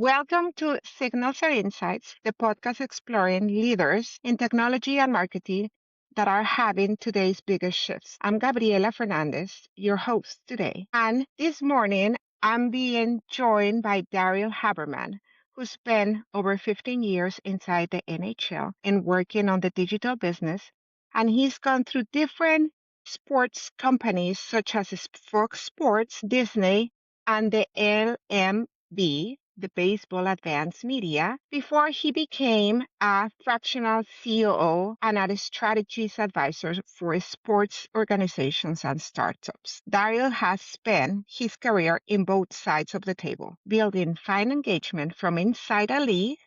Welcome to Signals and Insights, the podcast exploring leaders in technology and marketing that are having today's biggest shifts. I'm Gabriela Fernandez, your host today. And this morning, I'm being joined by Darryl Haberman, who spent over 15 years inside the NHL and working on the digital business. And he's gone through different sports companies such as Fox Sports, Disney, and the LMB, the Baseball Advanced Media, before he became a fractional COO and a strategies advisor for sports organizations and startups. Daryl has spent his career in both sides of the table, building fan engagement from inside a league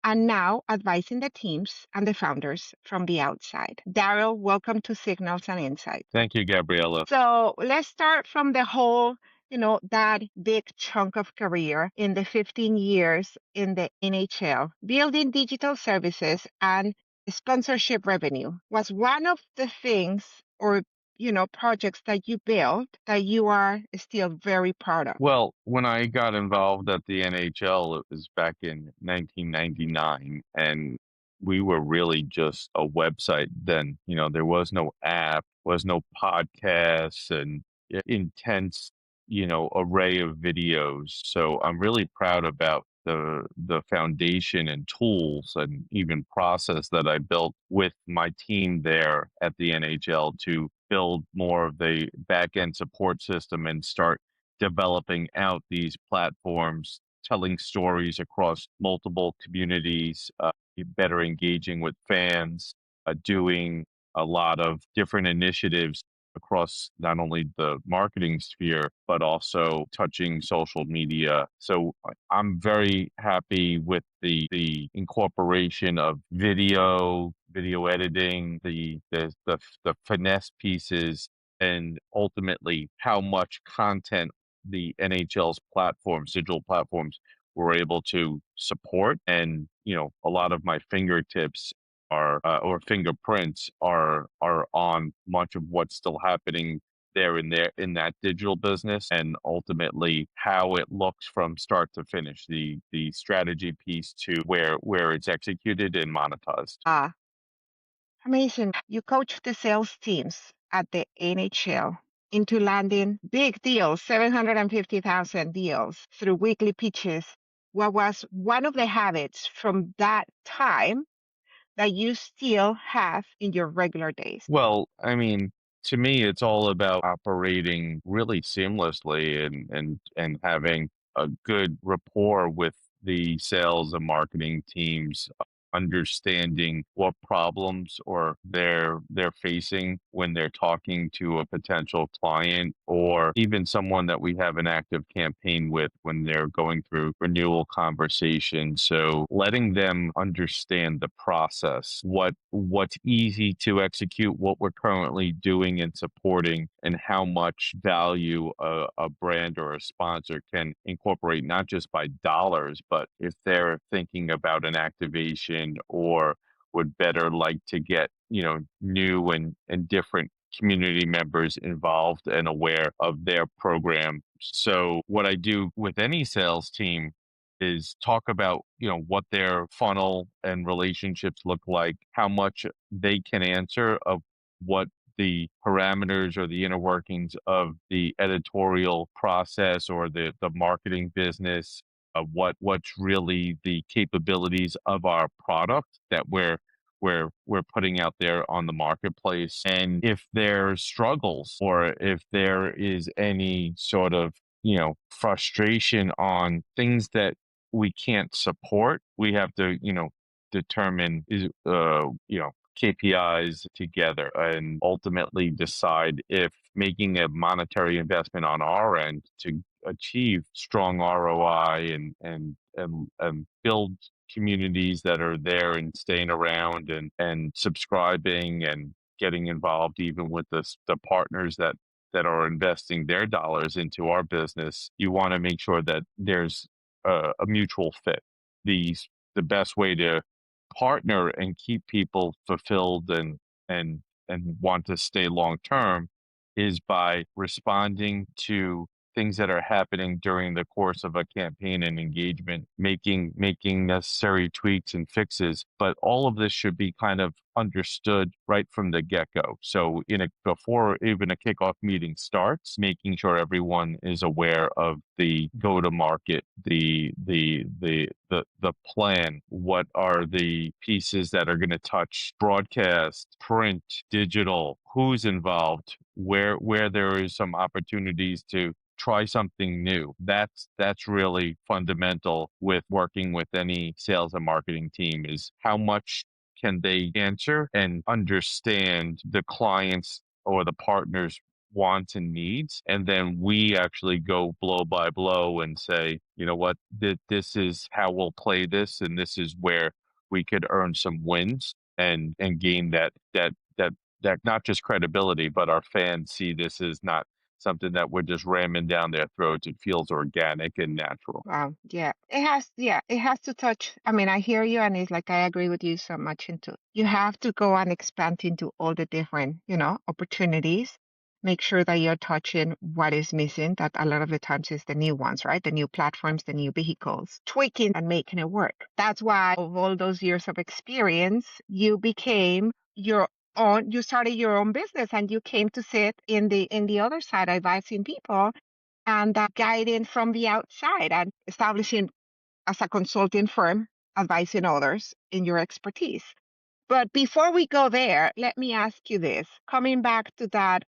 and now advising the teams and the founders from the outside. Daryl, welcome to Signals and Insights. Thank you, Gabriela. So let's start from the whole, that big chunk of career in the 15 years in the NHL. Building digital services and sponsorship revenue was one of the things or projects that you built that you are still very proud of. Well, when I got involved at the NHL, it was back in 1999, and we were really just a website then. There was no app, was no podcasts, and intense, array of videos. So I'm really proud about the foundation and tools and even process that I built with my team there at the NHL to build more of the back end support system and start developing out these platforms, telling stories across multiple communities, better engaging with fans, doing a lot of different initiatives across not only the marketing sphere, but also touching social media. So I'm very happy with the incorporation of video editing, the finesse pieces, and ultimately how much content the NHL's platforms, digital platforms, were able to support. And, a lot of my fingertips are or fingerprints are on much of what's still happening there in that digital business, and ultimately how it looks from start to finish, the strategy piece to where it's executed and monetized. Amazing. You coach the sales teams at the NHL into landing big deals, 750,000 deals through weekly pitches. What was one of the habits from that time that you still have in your regular days? Well, I mean, to me, it's all about operating really seamlessly and having a good rapport with the sales and marketing teams, understanding what problems or they're facing when they're talking to a potential client or even someone that we have an active campaign with when they're going through renewal conversations. So letting them understand the process, what's easy to execute, what we're currently doing and supporting, and how much value a brand or a sponsor can incorporate, not just by dollars, but if they're thinking about an activation or would better like to get, new and different community members involved and aware of their program. So what I do with any sales team is talk about, what their funnel and relationships look like, how much they can answer of what the parameters or the inner workings of the editorial process or the marketing business, what's really the capabilities of our product that we're putting out there on the marketplace. And if there's struggles or if there is any sort of, frustration on things that we can't support, we have to, determine KPIs together and ultimately decide if making a monetary investment on our end to achieve strong ROI and build communities that are there and staying around and subscribing and getting involved even with the partners that are investing their dollars into our business. You want to make sure that there's a mutual fit. The best way to partner and keep people fulfilled and want to stay long term is by responding to things that are happening during the course of a campaign and engagement, making necessary tweaks and fixes. But all of this should be kind of understood right from the get-go. So before even a kickoff meeting starts, making sure everyone is aware of the go-to-market, the plan, what are the pieces that are going to touch broadcast, print, digital, who's involved, where there is some opportunities to try something new. That's really fundamental with working with any sales and marketing team, is how much can they answer and understand the clients or the partners wants and needs, and then we actually go blow by blow and say, you know what, this is how we'll play this, and this is where we could earn some wins and gain that not just credibility, but our fans see this as not something that we're just ramming down their throats. It feels organic and natural. Wow. Yeah, it has to touch. I mean, I hear you, and it's like I agree with you so much into you have to go and expand into all the different, opportunities. Make sure that you're touching what is missing, that a lot of the times is the new ones, right? The new platforms, the new vehicles, tweaking and making it work. That's why of all those years of experience, you became your you started your own business and you came to sit in the other side advising people and guiding from the outside and establishing as a consulting firm, advising others in your expertise. But before we go there, let me ask you this. Coming back to that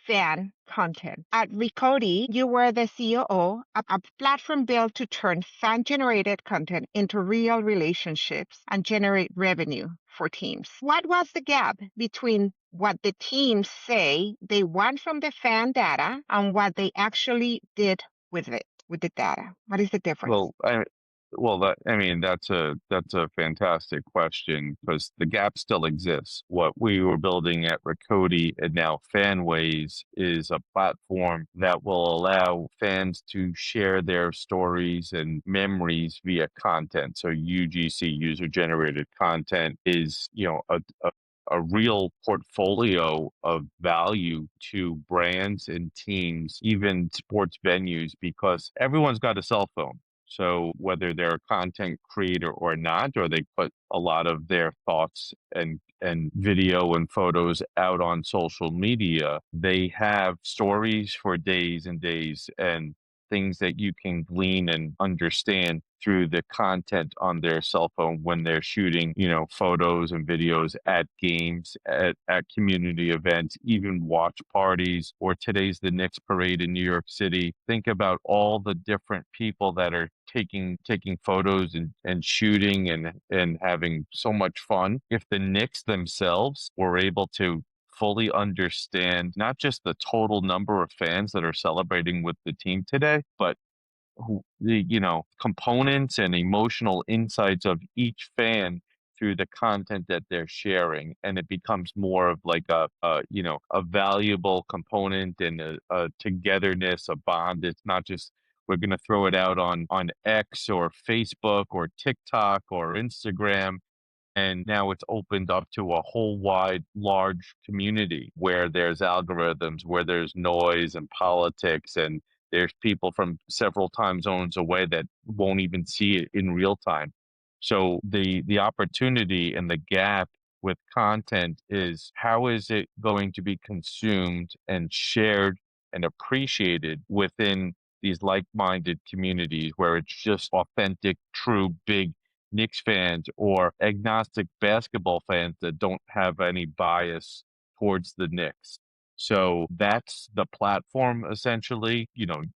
fan content. At Recody, you were the COO, a platform built to turn fan generated content into real relationships and generate revenue for teams. What was the gap between what the teams say they want from the fan data and what they actually did with it, with the data? What is the difference? Well, that's a fantastic question, because the gap still exists. What we were building at Rakoti and now Fanways is a platform that will allow fans to share their stories and memories via content. So UGC, user generated content, is, a real portfolio of value to brands and teams, even sports venues, because everyone's got a cell phone. So whether they're a content creator or not, or they put a lot of their thoughts and video and photos out on social media, they have stories for days and days, and things that you can glean and understand through the content on their cell phone when they're shooting, photos and videos at games, at community events, even watch parties, or today's the Knicks parade in New York City. Think about all the different people that are taking photos and shooting and having so much fun. If the Knicks themselves were able to fully understand not just the total number of fans that are celebrating with the team today, but the components and emotional insights of each fan through the content that they're sharing, and it becomes more of like a valuable component and a togetherness, a bond. It's not just we're going to throw it out on X or Facebook or TikTok or Instagram, and now it's opened up to a whole wide, large community where there's algorithms, where there's noise and politics, and there's people from several time zones away that won't even see it in real time. So the opportunity and the gap with content is, how is it going to be consumed and shared and appreciated within these like-minded communities where it's just authentic, true, big Knicks fans or agnostic basketball fans that don't have any bias towards the Knicks. So that's the platform essentially,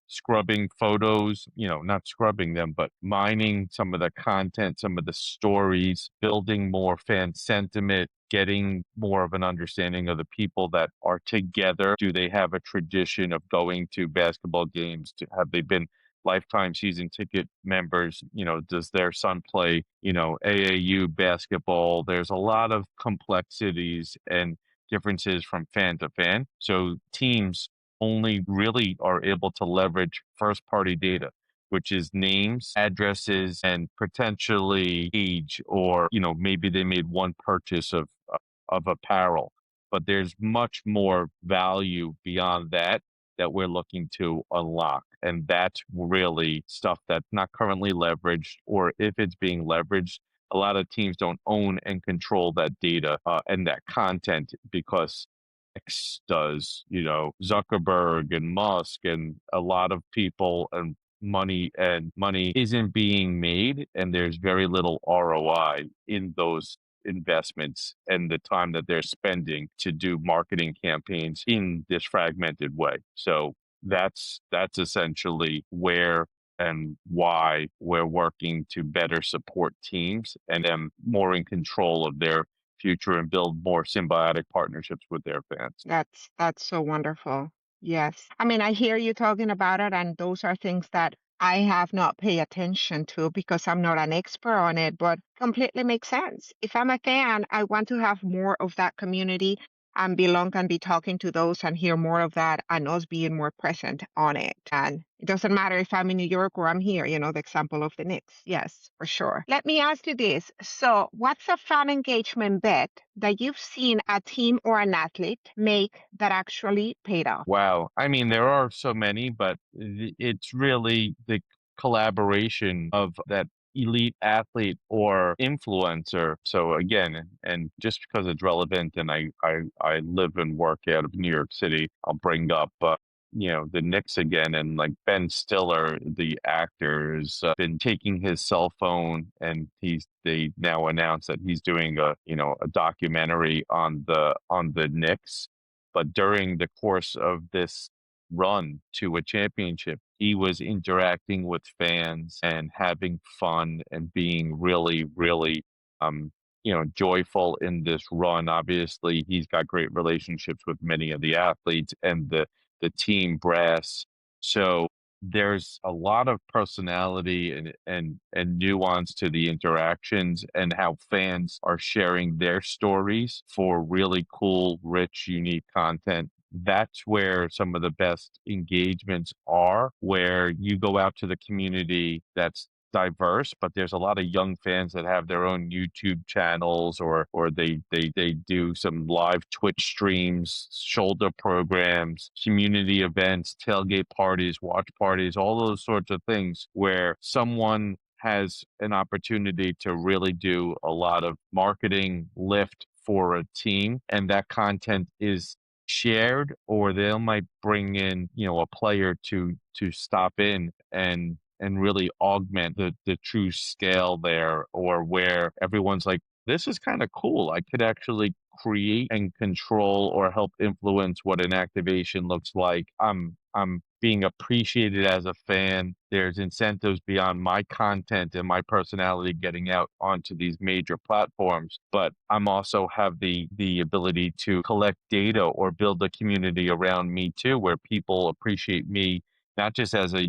scrubbing photos, not scrubbing them, but mining some of the content, some of the stories, building more fan sentiment, getting more of an understanding of the people that are together. Do they have a tradition of going to basketball games? Have they been lifetime season ticket members? Does their son play, AAU basketball? There's a lot of complexities and differences from fan to fan. So teams only really are able to leverage first party data, which is names, addresses, and potentially age, or, maybe they made one purchase of apparel. But there's much more value beyond that. that we're looking to unlock. And that's really stuff that's not currently leveraged, or if it's being leveraged, a lot of teams don't own and control that data and that content because X does, Zuckerberg and Musk and a lot of people and money isn't being made, and there's very little ROI in those investments and the time that they're spending to do marketing campaigns in this fragmented way. So that's essentially where and why we're working to better support teams and them more in control of their future and build more symbiotic partnerships with their fans. That's so wonderful. Yes. I mean, I hear you talking about it, and those are things that I have not paid attention to because I'm not an expert on it, but completely makes sense. If I'm a fan, I want to have more of that community and belong and be talking to those and hear more of that and us being more present on it. And it doesn't matter if I'm in New York or I'm here, the example of the Knicks. Yes, for sure. Let me ask you this. So, what's a fan engagement bet that you've seen a team or an athlete make that actually paid off? Wow. I mean, there are so many, but it's really the collaboration of that elite athlete or influencer. So again, and just because it's relevant and I live and work out of New York City, I'll bring up the Knicks again, and like Ben Stiller, the actor, has been taking his cell phone, and they now announced that he's doing a documentary on the Knicks, but during the course of this run to a championship, he was interacting with fans and having fun and being really, really, joyful in this run. Obviously, he's got great relationships with many of the athletes and the team brass. So there's a lot of personality and nuance to the interactions and how fans are sharing their stories for really cool, rich, unique content. That's where some of the best engagements are, where you go out to the community that's diverse, but there's a lot of young fans that have their own YouTube channels, or they do some live Twitch streams, shoulder programs, community events, tailgate parties, watch parties, all those sorts of things where someone has an opportunity to really do a lot of marketing lift for a team, and that content is shared, or they might bring in a player to stop in and really augment the true scale there, or where everyone's like, this is kind of cool. I could actually create and control or help influence what an activation looks like. I'm being appreciated as a fan. There's incentives beyond my content and my personality getting out onto these major platforms, but I'm also have the ability to collect data or build a community around me too, where people appreciate me not just as a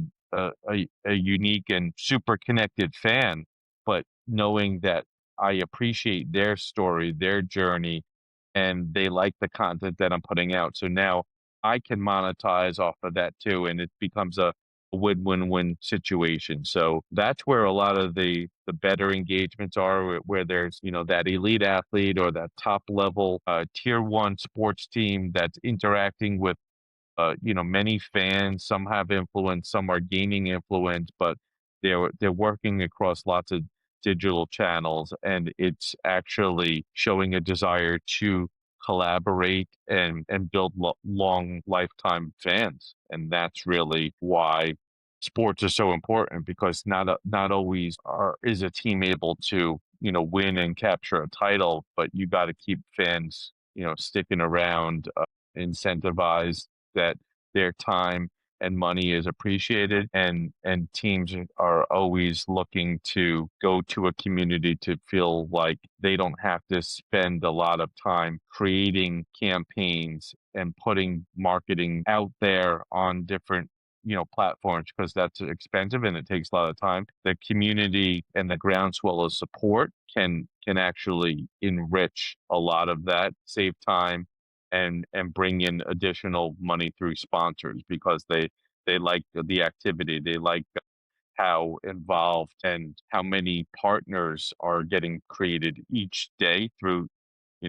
unique and super connected fan, but knowing that I appreciate their story, their journey, and they like the content that I'm putting out. So now I can monetize off of that too, and it becomes a win-win-win situation. So that's where a lot of the better engagements are, where there's that elite athlete or that top level tier one sports team that's interacting with many fans. Some have influence, some are gaining influence, but they're working across lots of digital channels, and it's actually showing a desire to collaborate and build long lifetime fans. And that's really why sports are so important, because not always is a team able to win and capture a title, but you got to keep fans sticking around, incentivized, that their time and money is appreciated, and teams are always looking to go to a community to feel like they don't have to spend a lot of time creating campaigns and putting marketing out there on different platforms, because that's expensive and it takes a lot of time. The community and the groundswell of support can actually enrich a lot of that, save time, and bring in additional money through sponsors, because they like the activity, they like how involved and how many partners are getting created each day through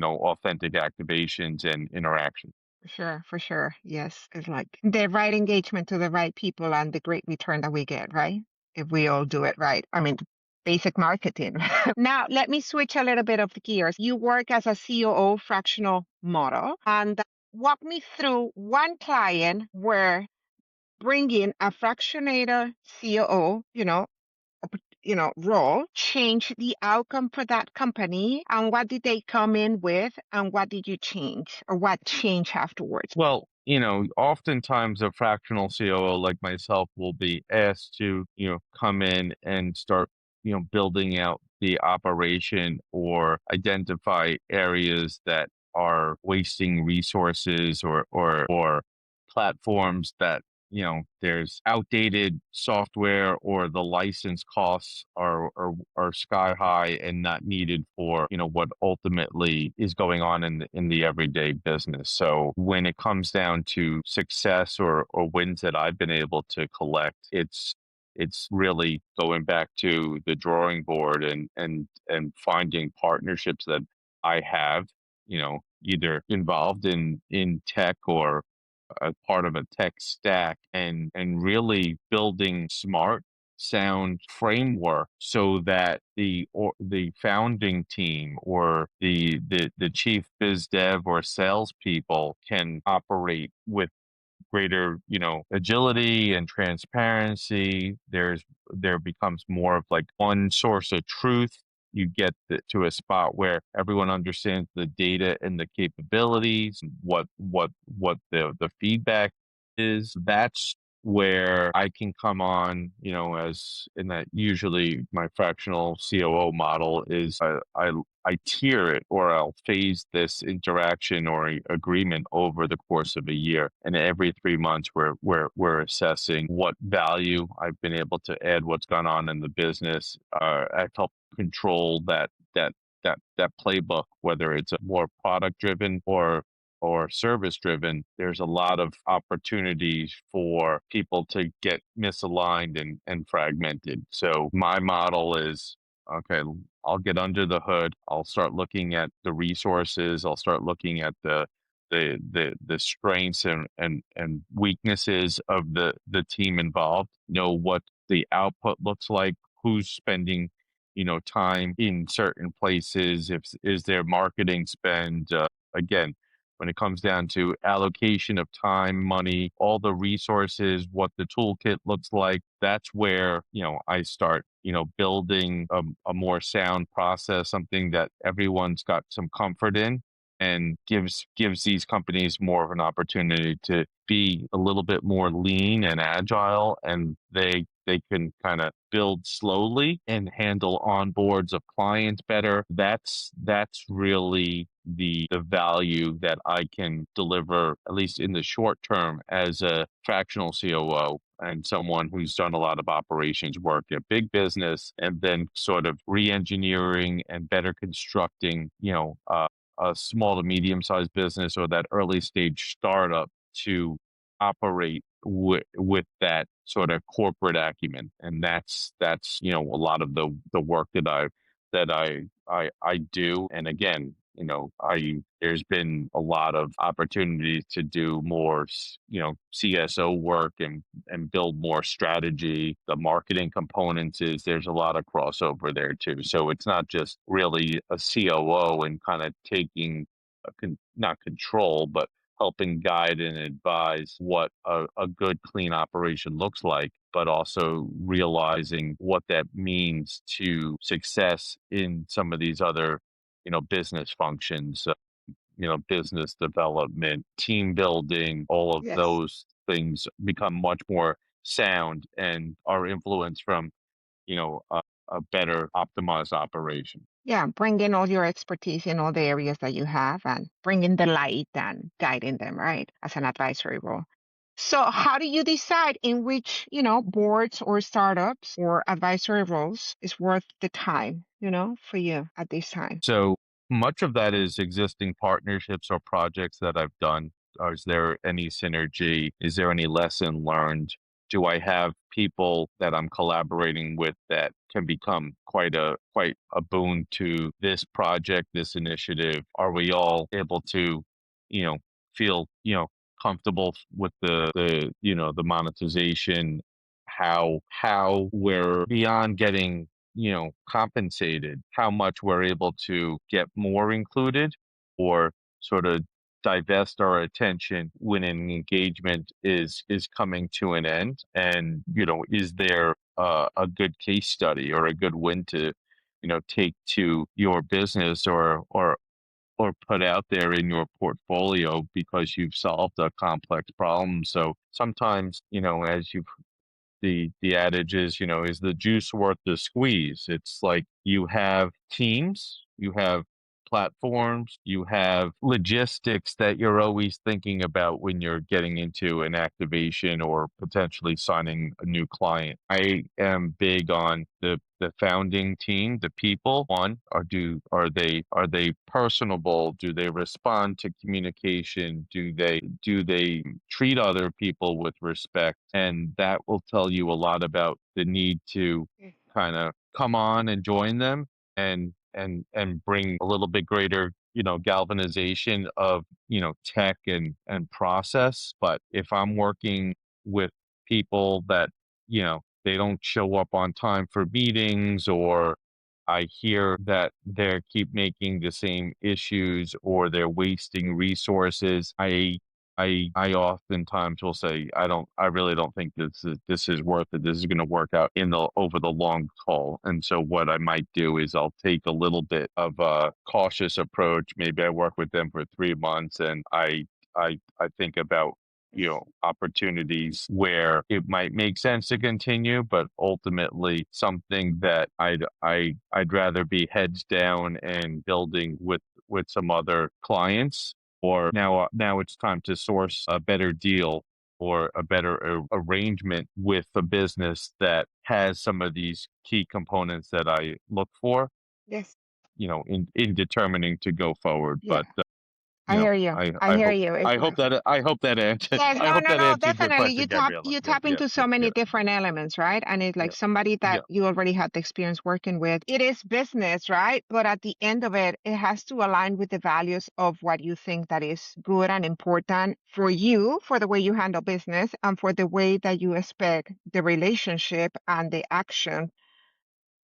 authentic activations and interaction. For sure, for sure. Yes. It's like the right engagement to the right people and the great return that we get, right? If we all do it right. I mean, basic marketing. Now, let me switch a little bit of gears. You work as a COO fractional model and walk me through one client where bringing a fractionator COO, role change the outcome for that company? And what did they come in with? And what did you change? Or what changed afterwards? Well, oftentimes a fractional COO like myself will be asked to, come in and start, building out the operation or identify areas that are wasting resources or platforms that there's outdated software or the license costs are sky high and not needed for what ultimately is going on in the everyday business. So when it comes down to success or wins that I've been able to collect, it's really going back to the drawing board and finding partnerships that I have either involved in tech or a part of a tech stack and really building smart sound framework so that the founding team or the chief biz dev or salespeople can operate with greater, agility and transparency. There becomes more of like one source of truth. You get to a spot where everyone understands the data and the capabilities, what the feedback is. That's where I can come on, as in that usually my fractional COO model is I tier it or I'll phase this interaction or agreement over the course of a year. And every 3 months, we're assessing what value I've been able to add, what's gone on in the business. I've helped control that playbook, whether it's a more product driven or service driven. There's a lot of opportunities for people to get misaligned and fragmented. So my model is okay, I'll get under the hood. I'll start looking at the resources. I'll start looking at the strengths and weaknesses of the team involved. Know what the output looks like. Who's spending, time in certain places. If is there marketing spend? Again, when it comes down to allocation of time, money, all the resources, what the toolkit looks like, that's where, I start, building a more sound process, something that everyone's got some comfort in and gives these companies more of an opportunity to be a little bit more lean and agile, and they can kind of build slowly and handle onboards of clients better. That's really the value that I can deliver, at least in the short term, as a fractional COO and someone who's done a lot of operations work at big business and then sort of re-engineering and better constructing, a small to medium sized business or that early stage startup to operate with that sort of corporate acumen. And that's a lot of the work that I do. And again, I there's been a lot of opportunities to do more, CSO work and build more strategy. The marketing components is there's a lot of crossover there too. So it's not just really a COO and kind of taking not control, but helping guide and advise what a good clean operation looks like, but also realizing what that means to success in some of these other business functions, business development, team building, all of Yes. those things become much more sound and are influenced from, a better optimized operation. Yeah, bring in all your expertise in all the areas that you have and bring in the light and guiding them, right, as an advisory role. So, how do you decide in which, boards or startups or advisory roles is worth the time, for you at this time? So much of that is existing partnerships or projects that I've done. Is there any synergy? Is there any lesson learned? Do I have people that I'm collaborating with that can become quite a boon to this project, this initiative? Are we all able to, you know, feel, comfortable with the monetization, how we're beyond getting, compensated, how much we're able to get more included or sort of divest our attention when an engagement is coming to an end. And, is there a good case study or a good win to, take to your business or put out there in your portfolio because you've solved a complex problem. So sometimes, as you've the adage is, is the juice worth the squeeze? It's like you have teams, you have platforms, you have logistics that you're always thinking about when you're getting into an activation or potentially signing a new client. I am big on the founding team, the people. One, are they personable? Do they respond to communication? Do they treat other people with respect? And that will tell you a lot about the need to kind of come on and join them and bring a little bit greater, galvanization of, tech and process. But if I'm working with people that, they don't show up on time for meetings, or I hear that they keep making the same issues or they're wasting resources, I oftentimes will say, I really don't think this is worth it. This is going to work out over the long haul. And so what I might do is I'll take a little bit of a cautious approach. Maybe I work with them for 3 months and I think about, opportunities where it might make sense to continue, but ultimately something that I'd rather be heads down and building with some other clients, or now it's time to source a better deal or a better arrangement with a business that has some of these key components that I look for, Yes. in determining to go forward. Yeah. But I hear you. I I I hear hope you. I hope that I hope that answered Yes, I no, hope no, that no, answered your definitely. question, You tap Gabriella. you Yeah, tap yeah, into yeah, so many yeah, different elements, right? And it's like yeah, somebody that yeah. you already had the experience working with. It is business, right? But at the end of it, it has to align with the values of what you think that is good and important for you, for the way you handle business, and for the way that you expect the relationship and the action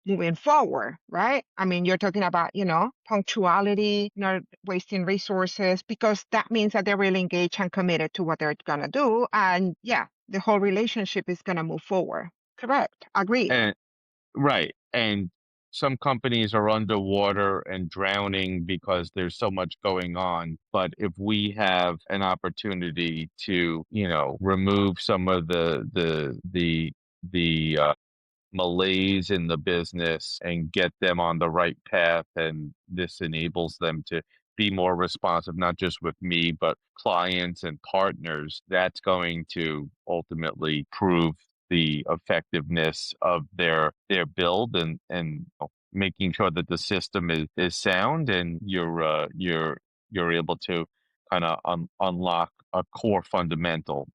moving forward, right? I mean, you're talking about, punctuality, not wasting resources, because that means that they're really engaged and committed to what they're going to do. And yeah, the whole relationship is going to move forward. Correct. Agreed. And right. And some companies are underwater and drowning because there's so much going on. But if we have an opportunity to, remove some of the malaise in the business and get them on the right path. And this enables them to be more responsive, not just with me, but clients and partners. That's going to ultimately prove the effectiveness of their build and making sure that the system is sound and you're able to kind of unlock a core fundamental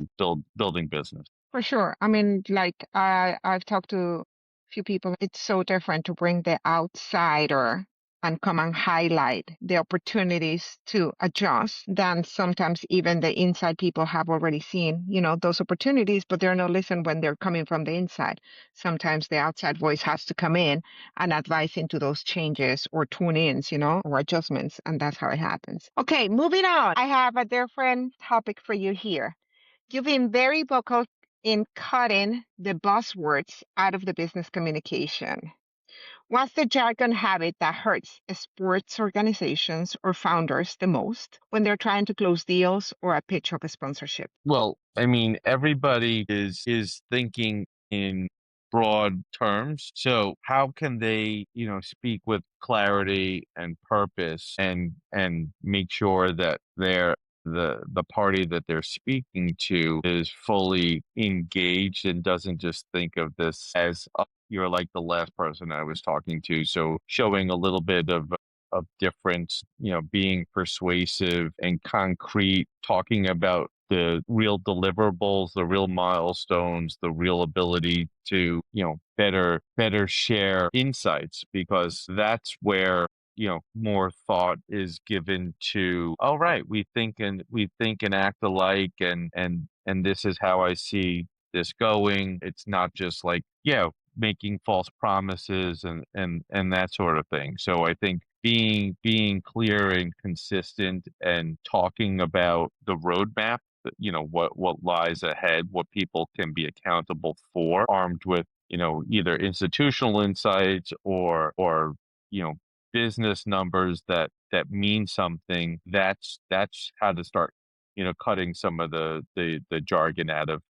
building business. For sure. I mean, like I've talked to a few people. It's so different to bring the outsider and come and highlight the opportunities to adjust than sometimes even the inside people have already seen, those opportunities, but they're not listened when they're coming from the inside. Sometimes the outside voice has to come in and advise into those changes or tune ins, or adjustments. And that's how it happens. Okay, moving on. I have a different topic for you here. You've been very vocal in cutting the buzzwords out of the business communication. What's the jargon habit that hurts sports organizations or founders the most when they're trying to close deals or a pitch of a sponsorship? Well, I mean, everybody is thinking in broad terms. So how can they, speak with clarity and purpose and make sure that the party that they're speaking to is fully engaged and doesn't just think of this as, "Oh, you're like the last person I was talking to." So showing a little bit of difference, being persuasive and concrete, talking about the real deliverables, the real milestones, the real ability to, better share insights, because that's where more thought is given to, all right, we think and act alike, and this is how I see this going. It's not just like, making false promises and that sort of thing. So I think being clear and consistent and talking about the roadmap, what lies ahead, what people can be accountable for, armed with, either institutional insights or you know business numbers that mean something. That's how to start, cutting some of the jargon out of,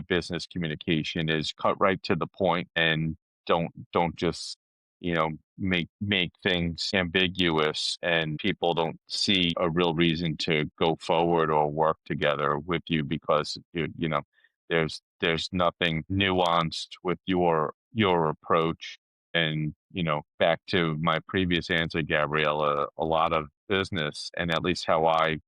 business communication. Is cut right to the point and don't just, make things ambiguous, and people don't see a real reason to go forward or work together with you, because there's nothing nuanced with your approach. And, back to my previous answer, Gabriella, a lot of business, and at least how I,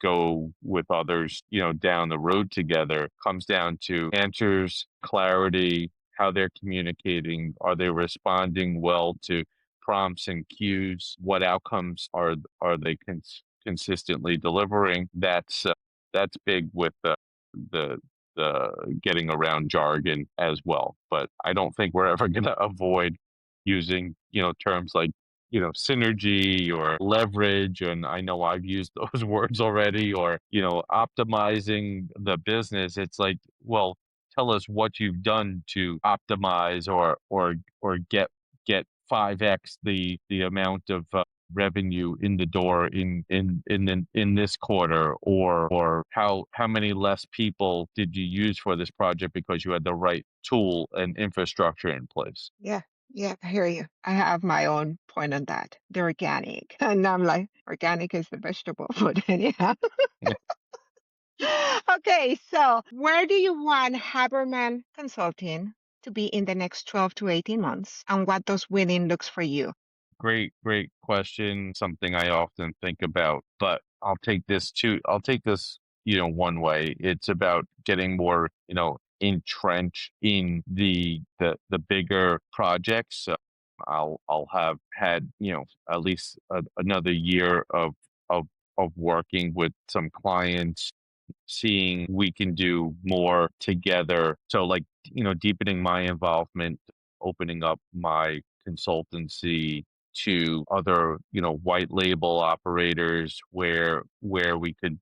go with others, down the road together, comes down to answers, clarity, how they're communicating, are they responding well to prompts and cues, what outcomes are they consistently delivering. That's big with the getting around jargon as well. But I don't think we're ever going to avoid using, terms like, synergy or leverage. And I know I've used those words already, or, optimizing the business. It's like, well, tell us what you've done to optimize or get 5x the amount of revenue in the door in this quarter, or how many less people did you use for this project because you had the right tool and infrastructure in place. Yeah, yeah, I hear you. I have my own point on that. The organic. And I'm like, organic is the vegetable, but anyhow. Yeah. Okay, so where do you want Haberman Consulting to be in the next 12 to 18 months? And what does winning looks for you? Great question. Something I often think about, but I'll take this, one way. It's about getting more, entrenched in the bigger projects. I'll have had, at least another year of working with some clients, seeing we can do more together. So, like, deepening my involvement, opening up my consultancy to other, white label operators, where we could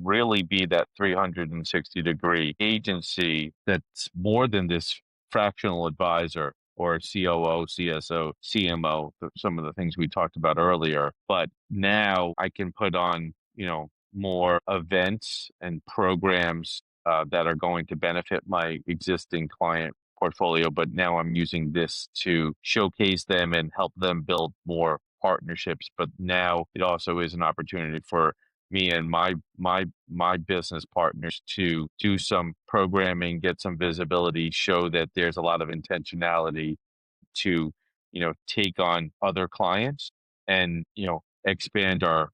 really be that 360-degree agency that's more than this fractional advisor or COO, CSO, CMO, some of the things we talked about earlier. But now I can put on, more events and programs that are going to benefit my existing client portfolio. But now I'm using this to showcase them and help them build more partnerships. But now it also is an opportunity for me and my business partners to do some programming, get some visibility, show that there's a lot of intentionality to, take on other clients and, expand our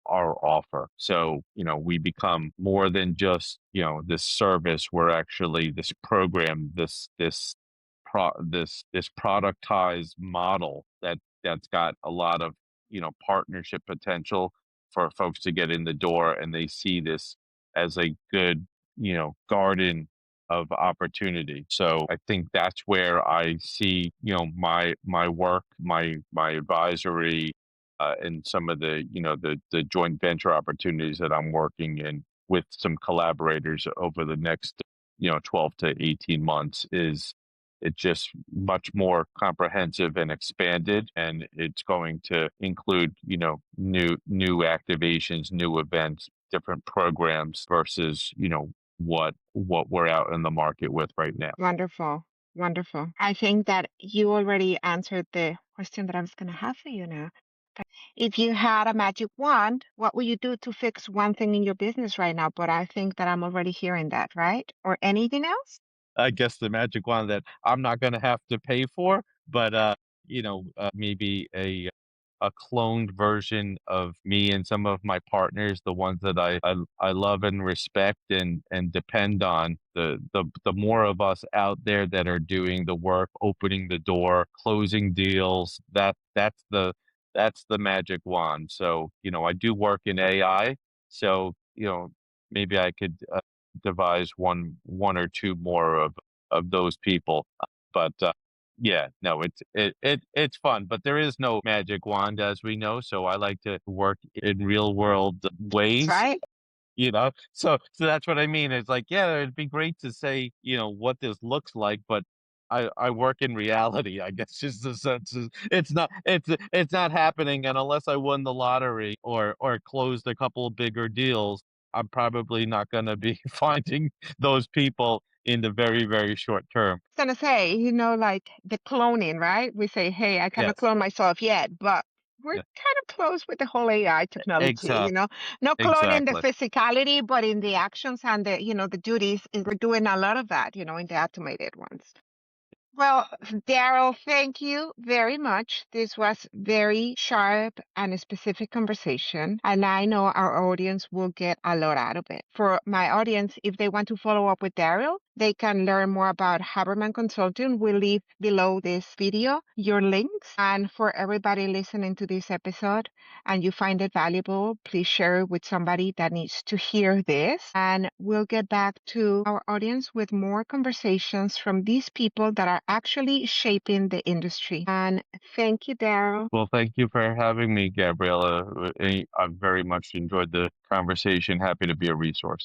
offer. So, we become more than just, this service. We're actually this program, this productized model that's got a lot of, partnership potential for folks to get in the door, and they see this as a good, garden of opportunity. So I think that's where I see, my work, my advisory, and some of the, the joint venture opportunities that I'm working in with some collaborators over the next, 12 to 18 months. Is it's just much more comprehensive and expanded, and it's going to include, new activations, new events, different programs versus, what we're out in the market with right now. Wonderful. Wonderful. I think that you already answered the question that I was going to have for you now. If you had a magic wand, what would you do to fix one thing in your business right now? But I think that I'm already hearing that, right? Or anything else? I guess the magic wand that I'm not going to have to pay for, but maybe a cloned version of me and some of my partners, the ones that I love and respect and depend on. The more of us out there that are doing the work, opening the door, closing deals, that's that's the magic wand. So, I do work in AI, so, maybe I could devise one or two more of those people. But yeah, no, it's fun, but there is no magic wand as we know. So I like to work in real world That's ways, right. so that's what I mean. It's like, yeah, it'd be great to say, what this looks like, but I work in reality, I guess is the sense is it's not happening, and unless I won the lottery or closed a couple of bigger deals, I'm probably not gonna be finding those people in the very, very short term. Gonna say, like the cloning, right? We say, hey, I cannot Yes. clone myself yet, but we're Yeah. kind of close with the whole AI technology, no cloning the Exactly. physicality, but in the actions and the duties, we're doing a lot of that, in the automated ones. Well, Daryl, thank you very much. This was very sharp and a specific conversation, and I know our audience will get a lot out of it. For my audience, if they want to follow up with Daryl, they can learn more about Haberman Consulting. We'll leave below this video your links. And for everybody listening to this episode and you find it valuable, please share it with somebody that needs to hear this. And we'll get back to our audience with more conversations from these people that are actually shaping the industry. And thank you, Daryl. Well, thank you for having me, Gabriella. I very much enjoyed the conversation. Happy to be a resource.